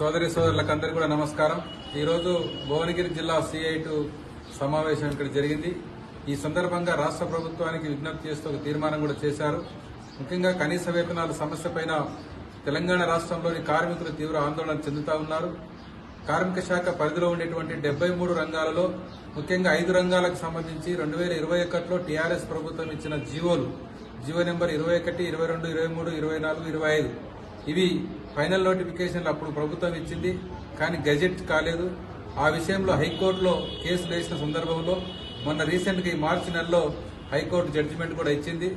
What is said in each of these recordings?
సోదరి సోదరులకందరికీ కూడా నమస్కారం. ఈరోజు భువనగిరి జిల్లా CI2 సమావేశం ఇక్కడ జరిగింది. ఈ సందర్భంగా రాష్ట్ర ప్రభుత్వానికి విజ్ఞప్తి చేస్తూ ఒక తీర్మానం కూడా చేశారు. ముఖ్యంగా కనీస వేతనాల సమస్యపైన తెలంగాణ రాష్ట్రంలోని కార్మికులు తీవ్ర ఆందోళన చెందుతా ఉన్నారు. కార్మిక శాఖ పరిధిలో ఉండేటువంటి 73 రంగాలలో ముఖ్యంగా 5 రంగాలకు సంబంధించి 2021లో టీఆర్ఎస్ ప్రభుత్వం ఇచ్చిన జీవో నెంబర్ 21, 22, 23, 24, 25 ఇవి ఫైనల్ నోటిఫికేషన్లు అప్పుడు ప్రభుత్వం ఇచ్చింది, కానీ గెజెట్ కాలేదు. ఆ విషయంలో హైకోర్టులో కేసులు వేసిన సందర్భంలో మొన్న రీసెంట్గా ఈ మార్చి నెలలో హైకోర్టు జడ్జిమెంట్ కూడా ఇచ్చింది.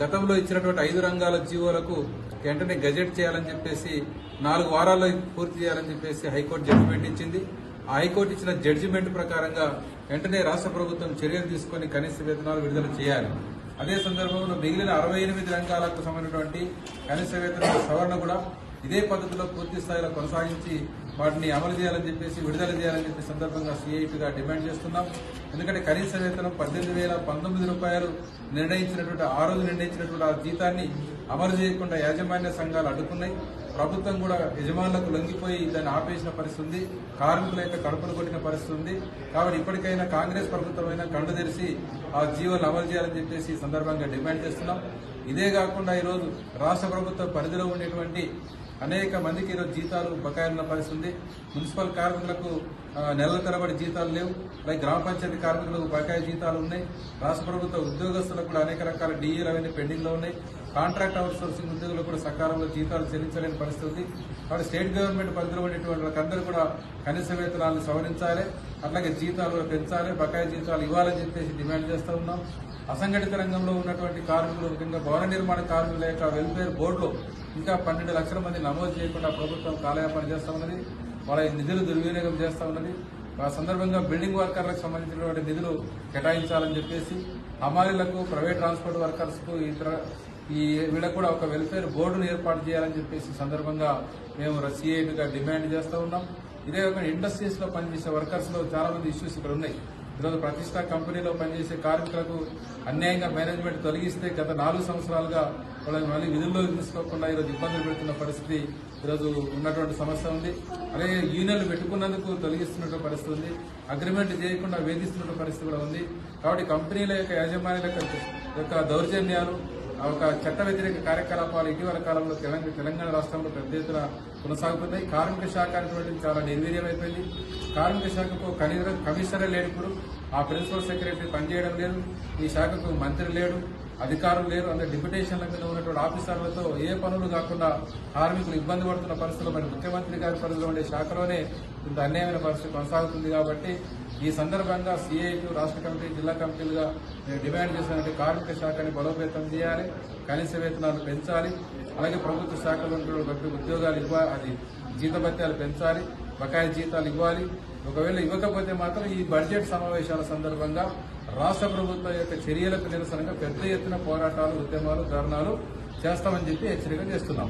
గతంలో ఇచ్చినటువంటి 5 రంగాల జీవోలకు వెంటనే గెజెట్ చేయాలని చెప్పేసి 4 వారాల్లో పూర్తి చేయాలని చెప్పేసి హైకోర్టు జడ్జిమెంట్ ఇచ్చింది. ఆ హైకోర్టు ఇచ్చిన జడ్జిమెంట్ ప్రకారంగా వెంటనే రాష్ట్ర ప్రభుత్వం చర్యలు తీసుకుని కనీస వేతనాలు విడుదల చేయాలి. అదే సందర్భంలో మిగిలిన 68 రంగాలకు సంబంధించినటువంటి కనీస వేతనాల సవరణ కూడా ఇదే పద్ధతిలో పూర్తి స్థాయిలో కొనసాగించి వాటిని అమలు చేయాలని చెప్పేసి విడుదల చేయాలని చెప్పి సందర్భంగా CI2గా డిమాండ్ చేస్తున్నాం. ఎందుకంటే కనీస వేతనం 18,019 రూపాయలు నిర్ణయించినటువంటి ఆ రోజు నిర్ణయించినటువంటి ఆ జీతాన్ని అమలు చేయకుండా యాజమాన్య సంఘాలు అడ్డుకున్నాయి. ప్రభుత్వం కూడా యజమానులకు లొంగిపోయి దాన్ని ఆపేసిన పరిస్థితి ఉంది. కార్మికుల యొక్క కడుపులు కొట్టిన పరిస్థితి ఉంది. కాబట్టి ఇప్పటికైనా కాంగ్రెస్ ప్రభుత్వమైనా కళ్ళు తెరిచి ఆ జీవోలు అమలు చేయాలని చెప్పేసి ఈ సందర్భంగా డిమాండ్ చేస్తున్నాం. ఇదే కాకుండా ఈరోజు రాష్ట్ర ప్రభుత్వం పరిధిలో ఉండేటువంటి అనేక మందికి ఈరోజు జీతాలు బకాయిలున్న పరిస్థితి ఉంది. మున్సిపల్ కార్మికులకు నెలల తరబడి జీతాలు లేవు. అలాగే గ్రామ పంచాయతీ కార్మికులకు బకాయి జీతాలు ఉన్నాయి. రాష్ట్ర ప్రభుత్వ ఉద్యోగస్తులకు కూడా అనేక రకాల DAలు అవన్నీ పెండింగ్ లో ఉన్నాయి. కాంట్రాక్ట్ అవుట్ సోర్సింగ్ ఉద్యోగులకు కూడా సకాలంలో జీతాలు చెల్లించలేని పరిస్థితి ఉంది. కాబట్టి స్టేట్ గవర్నమెంట్ పరిధిలో ఉండేటువంటి వాళ్ళందరూ కూడా కనీస వేతనాలను సవరించాలి, అట్లాగే జీతాలు పెంచాలి, బకాయి జీతాలు ఇవ్వాలని చెప్పేసి డిమాండ్ చేస్తూ ఉన్నాం. అసంఘటిత రంగంలో ఉన్నటువంటి కార్మికులు, ముఖ్యంగా భవన నిర్మాణ కార్మికుల యొక్క వెల్ఫేర్ బోర్డులో ఇంకా 12 లక్షల మంది నమోదు చేయకుండా ప్రభుత్వం కాలయాపన చేస్తా ఉన్నది. వాళ్ళ నిధులు దుర్వినియోగం చేస్తా ఉన్నది. ఆ సందర్భంగా బిల్డింగ్ వర్కర్లకు సంబంధించినటువంటి నిధులు కేటాయించాలని చెప్పేసి హమాలీలకు, ప్రైవేట్ ట్రాన్స్పోర్ట్ వర్కర్స్ కు వీళ్ళకు కూడా ఒక వెల్ఫేర్ బోర్డును ఏర్పాటు చేయాలని చెప్పేసి సందర్భంగా మేము CI2గా డిమాండ్ చేస్తూ ఉన్నాం. ఇదే ఒక ఇండస్ట్రీస్ లో పనిచేసే వర్కర్స్ లో చాలా మంది ఇష్యూస్ ఇక్కడ ఉన్నాయి. ఈరోజు ప్రతిష్ట కంపెనీలో పనిచేసే కార్మికులకు అన్యాయంగా మేనేజ్మెంట్ తొలగిస్తే గత 4 సంవత్సరాలుగా వాళ్ళని మళ్ళీ విధుల్లో తీసుకోకుండా ఈరోజు ఇబ్బందులు పెడుతున్న పరిస్థితి ఈరోజు ఉన్నటువంటి సమస్య ఉంది. అలాగే యూనియన్లు పెట్టుకున్నందుకు తొలగిస్తున్నటువంటి పరిస్థితి ఉంది. అగ్రిమెంట్ చేయకుండా వేధిస్తున్న పరిస్థితి కూడా ఉంది. కాబట్టి కంపెనీల యొక్క యాజమాన్యాల యొక్క దౌర్జన్యాలు, ఒక చట్ట వ్యతిరేక కార్యకలాపాలు ఇటీవల కాలంలో తెలంగాణ రాష్ట్రంలో పెద్ద ఎత్తున కొనసాగుతున్నాయి. కార్మిక శాఖ అనేటువంటిది చాలా నిర్వీర్యమైపోయింది. కార్మిక శాఖకు కమిషనరే లేడు. ఇప్పుడు ఆ ప్రిన్సిపల్ సెక్రటరీ పనిచేయడం లేదు. ఈ శాఖకు మంత్రి లేడు, అధికారులు లేరు. అందరు డిప్యుటేషన్ల మీద ఉన్నటువంటి ఆఫీసర్లతో ఏ పనులు కాకుండా కార్మికులు ఇబ్బంది పడుతున్న పరిస్థితుల్లో మరి ముఖ్యమంత్రి గారి పరిధిలో ఉండే శాఖలోనే ఇంత అన్యాయమైన పరిస్థితి కొనసాగుతుంది. కాబట్టి ఈ సందర్భంగా CI2 రాష్ట్ర కమిటీ, జిల్లా కమిటీలుగా డిమాండ్ చేసినటువంటి కార్మిక శాఖని బలోపేతం చేయాలి, కనీస వేతనాలు పెంచాలి, అలాగే ప్రభుత్వ శాఖలో ఉన్నటువంటి ఉద్యోగాలు ఇవ్వాలి, అది జీతభత్యాలు పెంచాలి, బకాయి జీతాలు ఇవ్వాలి. ఒకవేళ ఇవ్వకపోతే మాత్రం ఈ బడ్జెట్ సమావేశాల సందర్భంగా రాష్ట్ర ప్రభుత్వం యొక్క చర్యలకు నిరసనగా పెద్ద ఎత్తున పోరాటాలు, ఉద్యమాలు, ధర్నాలు చేస్తామని చెప్పి హెచ్చరిక చేస్తున్నాం.